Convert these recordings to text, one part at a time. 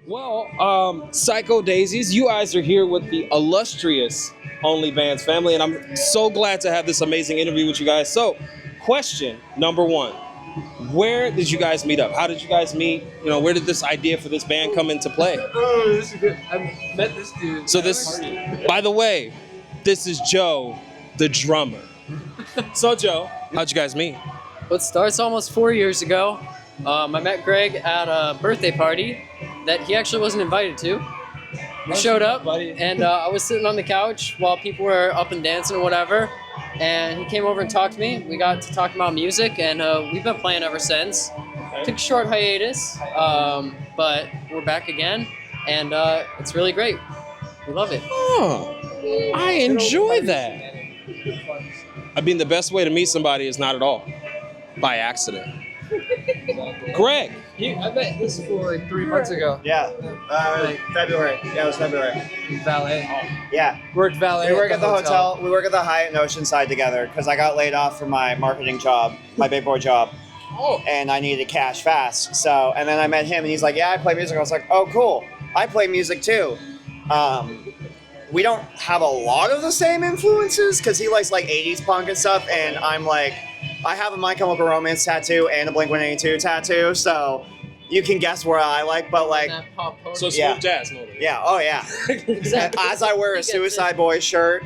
Well, Psycho Daisies, you guys are here with the illustrious OnlyFans family, and I'm so glad to have this amazing interview with you guys. So, question number one. Where did you guys meet up? How did you guys meet? Where did this idea for this band come into play? Oh, this is good. I met this dude. So by the way, this is Joe, the drummer. So Joe, how'd you guys meet? Well, it starts almost 4 years ago. I met Greg at a birthday party that he actually wasn't invited to. We showed up, and I was sitting on the couch while people were up and dancing or whatever, and he came over and talked to me. We got to talk about music, and we've been playing ever since. Took a short hiatus, but we're back again, and it's really great. We love it. Oh, I enjoy that. I mean, the best way to meet somebody is not at all by accident. Greg. I met this fool like 3 months ago. Yeah, February. Yeah, it was February. Valet. Yeah. Worked valet. We work at the hotel. We work at the Hyatt in Oceanside together because I got laid off from my marketing job, my big boy job. Oh. And I needed cash fast. So, and then I met him and he's like, yeah, I play music. I was like, oh, cool. I play music too. We don't have a lot of the same influences because he likes like 80s punk and stuff. And I'm like, I have a My Chemical Romance tattoo and a Blink-182 tattoo. So you can guess where I like, but like, So smooth Yeah. jazz mode. yeah, oh yeah. Exactly. As I wear a Suicide Boys shirt,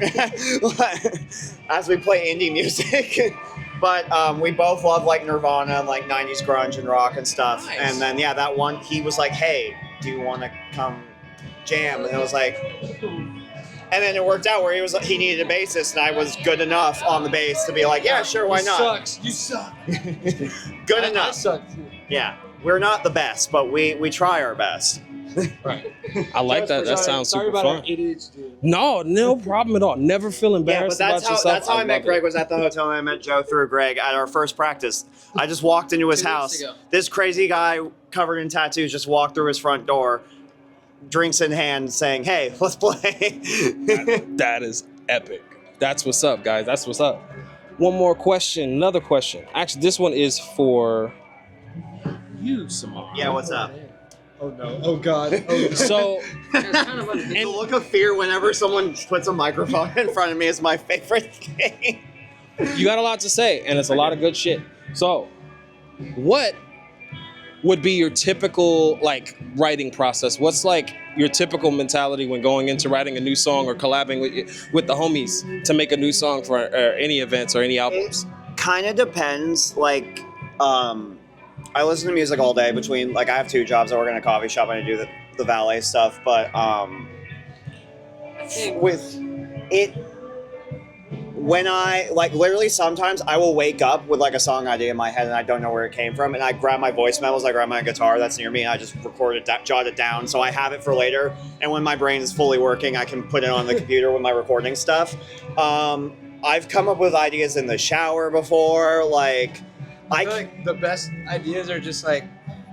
as we play indie music. But we both love like Nirvana and like 90s grunge and rock and stuff. Nice. And then, yeah, that one, he was like, hey, do you want to come jam? And I was like, and then it worked out where he needed a bassist and I was good enough on the bass to be like, yeah, sure, why not? Sucks. You suck. Good I enough. suck too. Yeah, we're not the best, but we try our best. Right. I like that. That sounds Sorry super about our fun. ADHD. No problem at all. Never feel Yeah, embarrassed but about yourself. that's how I met love Greg. it. Was at the hotel, and I met Joe through Greg at our first practice. I just walked into his 2 weeks house. ago. This crazy guy covered in tattoos just walked through his front door, drinks in hand, saying, "Hey, let's play." That is epic. That's what's up, guys. That's what's up. One more question. Another question. Actually, this one is for you, Samar. Yeah, what's up? Oh no. Oh god. Oh, So, The look of fear whenever someone puts a microphone in front of me is my favorite thing. you got a lot to say, and it's a lot of good shit. So, what would be your typical like writing process? What's like your typical mentality when going into writing a new song or collabing with the homies to make a new song for any events or any albums? Kind of depends. Like, I listen to music all day between, like, I have 2 jobs. I work in a coffee shop and I do the valet stuff. But with it, when I, like, literally sometimes I will wake up with, like, a song idea in my head and I don't know where it came from. And I grab my voice memos, I grab my guitar that's near me and I just record it, jot it down. So I have it for later. And when my brain is fully working, I can put it on the computer with my recording stuff. I've come up with ideas in the shower before, like... I feel like the best ideas are just like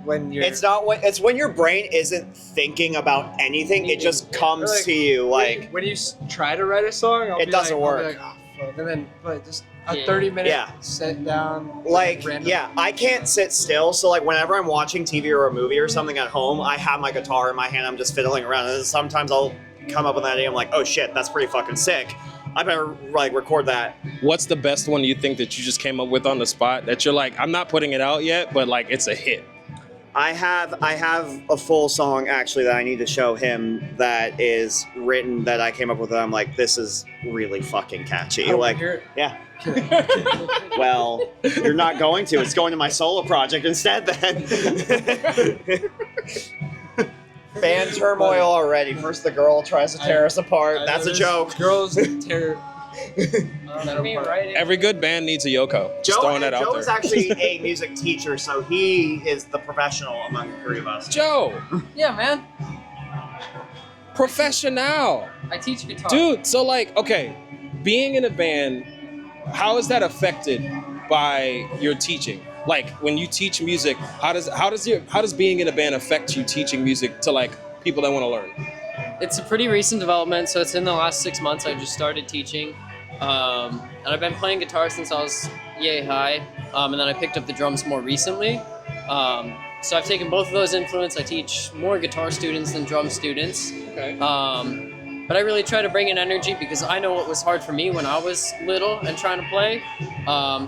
when you're. It's when your brain isn't thinking about anything. It just comes Like, to you. Like, when you try to write a song, It doesn't work. I'll be like, oh fuck, and then but just a Yeah. 30-minute Yeah. sit down. like random. yeah, I can't sit still. So like whenever I'm watching TV or a movie or something at home, I have my guitar in my hand. I'm just fiddling around, and sometimes I'll come up with an idea. I'm like, oh shit, that's pretty fucking sick. I better like record that. What's the best one you think that you just came up with on the spot that you're like, I'm not putting it out yet, but like it's a hit? I have a full song actually that I need to show him that is written that I came up with. That I'm like, this is really fucking catchy. I wanna Like, hear it. yeah. Well, you're not going to. It's going to my solo project instead then. Fan turmoil already. First the girl tries to tear us apart. I That's know a this joke. Girls tear. Every good band needs a Yoko. Just throwing that out Joe there. is actually a music teacher, so he is the professional among the 3 of us. Joe, Yeah, man. professional. I teach guitar. Dude, so like, okay, being in a band, how is that affected by your teaching? Like when you teach music, how does being in a band affect you teaching music to like people that want to learn? It's a pretty recent development, so it's in the last 6 months I just started teaching. And I've been playing guitar since I was yay high, and then I picked up the drums more recently. So I've taken both of those influences. I teach more guitar students than drum students. Okay. But I really try to bring in energy because I know what was hard for me when I was little and trying to play.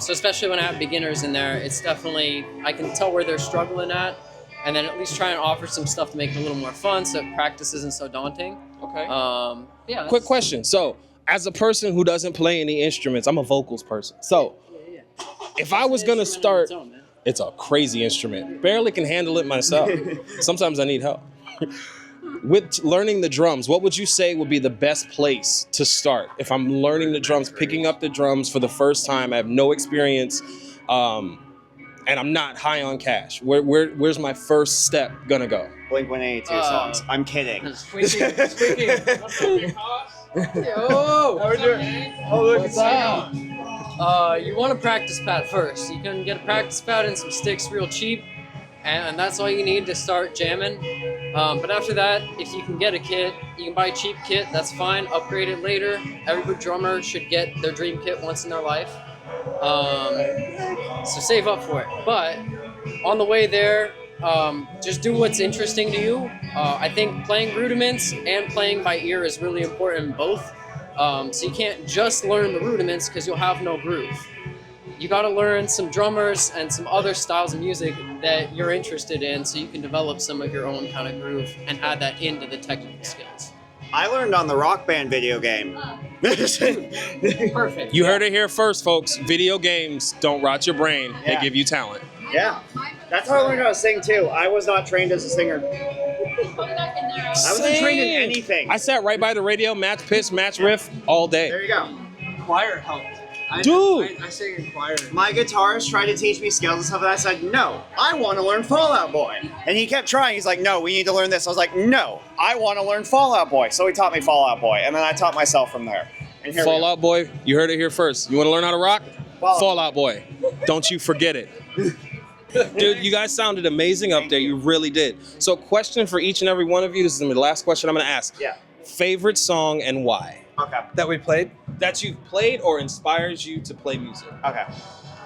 So especially when I have beginners in there, it's definitely, I can tell where they're struggling at, and then at least try and offer some stuff to make it a little more fun so practice isn't so daunting. Okay. Yeah. Quick question. So, as a person who doesn't play any instruments, I'm a vocals person. So, if I was gonna start, it's a crazy instrument. Barely can handle it myself. Sometimes I need help. With learning the drums, what would you say would be the best place to start? If I'm learning the drums, picking up the drums for the first time, I have no experience, and I'm not high on cash. Where's my first step gonna go? Blink-182 songs. I'm kidding. Yo! How we doing? Oh, look, What's it's up? You want a practice pad first. You can get a practice pad and some sticks real cheap, and that's all you need to start jamming. But after that, if you can get a kit, you can buy a cheap kit, that's fine, upgrade it later. Every good drummer should get their dream kit once in their life. So save up for it. But on the way there, just do what's interesting to you. I think playing rudiments and playing by ear is really important in both. So you can't just learn the rudiments because you'll have no groove. You got to learn some drummers and some other styles of music that you're interested in so you can develop some of your own kind of groove and add that into the technical skills. I learned on the Rock Band video game. Perfect. You heard it here first, folks. Video games don't rot your brain. They Yeah. give you talent. Yeah. That's how I learned how to sing too. I was not trained as a singer. I wasn't trained in anything. I sat right by the radio, match pitch, match riff all day. There you go. choir helped. Dude! I sang in choir. My guitarist tried to teach me skills and stuff, and I said, no, I want to learn Fall Out Boy. And he kept trying. He's like, no, we need to learn this. I was like, no, I want to learn Fall Out Boy. So he taught me Fall Out Boy, and then I taught myself from there. And here we Fall go. Out Boy, you heard it here first. You want to learn how to rock? Fall Out. Fall Out Boy. Don't you forget it. Dude, you guys sounded amazing up there. You really did. So question for each and every one of you. This is the last question I'm going to ask. Yeah. Favorite song and why? Okay. That we played? That you've played or inspires you to play music. Okay.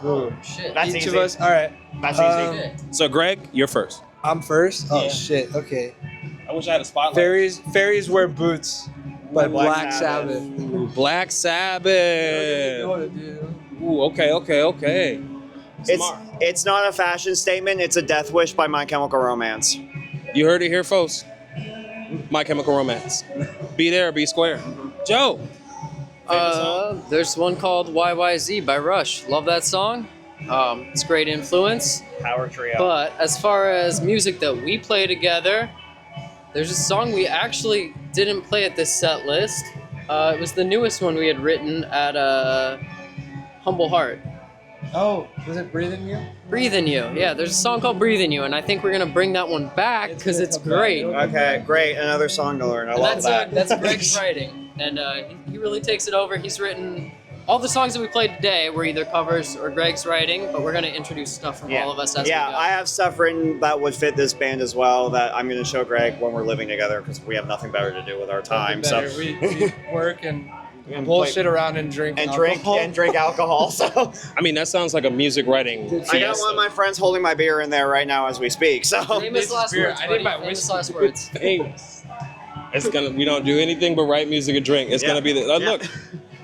Ooh. Shit. That's Each easy. of us? All right. That's easy. Shit. So Greg, you're first. I'm first? Oh, Yeah. shit. Okay. I wish I had a spotlight. Fairies Wear Boots by Black Black Sabbath. Ooh, Black You Sabbath. know what to do. Ooh, okay. Smart. It's not a fashion statement. It's a death wish by My Chemical Romance. You heard it here, folks. My Chemical Romance. Be there, be square. Joe. There's one called YYZ by Rush. Love that song. It's great influence. Power Trio. But as far as music that we play together, there's a song we actually didn't play at this set list. It was the newest one we had written at Humble Heart. Oh, was it Breathing You? Breathe in You. Yeah, there's a song called Breathe in You, and I think we're gonna bring that one back It's because gonna it's come back. great. Okay, great. Another song to learn. I And love that. that's Greg's writing, and he really takes it over. He's written all the songs that we played today were either covers or Greg's writing, but we're gonna introduce stuff from all of us as we go. I have stuff written that would fit this band as well that I'm going to show Greg when we're living together because we have nothing better to do with our time. So Better. We work and And bullshit around and drink and alcohol. drink alcohol. So I mean, that sounds like a music writing I got fiesta. one of my friends holding my beer in there right now as we speak. So Famous last beer. words, I buddy. need my Famous whiskey. last words. Famous. We don't do anything but write music and drink. It's Yeah. gonna be the Yeah. look.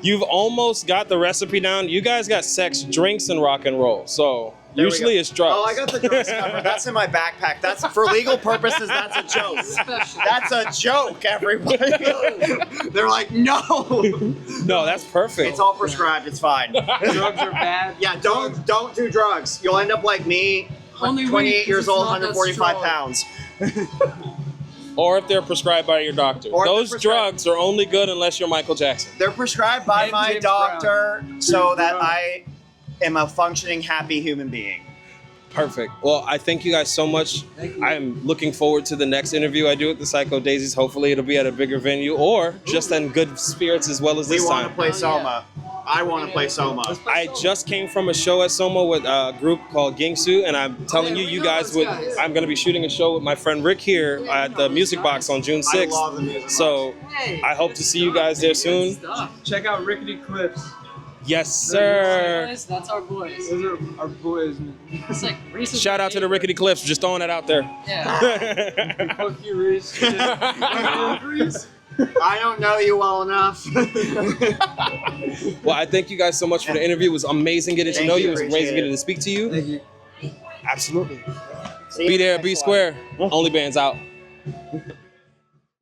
You've almost got the recipe down. You guys got sex, drinks, and rock and roll. So There we usually go. it's drugs. Oh, I got the drugs covered. That's in my backpack. That's for legal purposes. That's a joke. That's a joke, everybody. They're like, no. No, that's perfect. It's all prescribed. It's fine. Drugs are bad. Yeah, don't do drugs. You'll end up like me, Only 28 weed, years 'cause old, it's not that 145 strong. pounds. Or if they're prescribed by your doctor. Or if they're Those prescribed- drugs are only good unless you're Michael Jackson. They're prescribed by And my James doctor so that Brown. I am a functioning, happy human being. Perfect. Well, I thank you guys so much. Thank you. I'm looking forward to the next interview I do at the Psycho Daisies. Hopefully it'll be at a bigger venue or just in good spirits as well as We this want to time. play Oh, Soma. I want to play Soma. I just came from a show at Soma with a group called Gingsu, and I'm telling yeah, you, we you know guys those would. guys. I'm going to be shooting a show with my friend Rick here at the Music Box on June I 6th. love the music. So I hope to see you guys there soon. Stuff. Check out Rickety Clips. Yes, sir. Boys, that's our boys. Those are our boys, man. It's like Reese's. Shout out to the Rickety Cliffs. Just throwing that out there. Yeah. Fuck you, Reese. Reese. I don't know you well enough. Well, I thank you guys so much for the interview. It was amazing getting to Thank know you, you. It was appreciate amazing it. getting to speak to you. Thank you. Absolutely. See Be you there, next be one. square. Only bands out.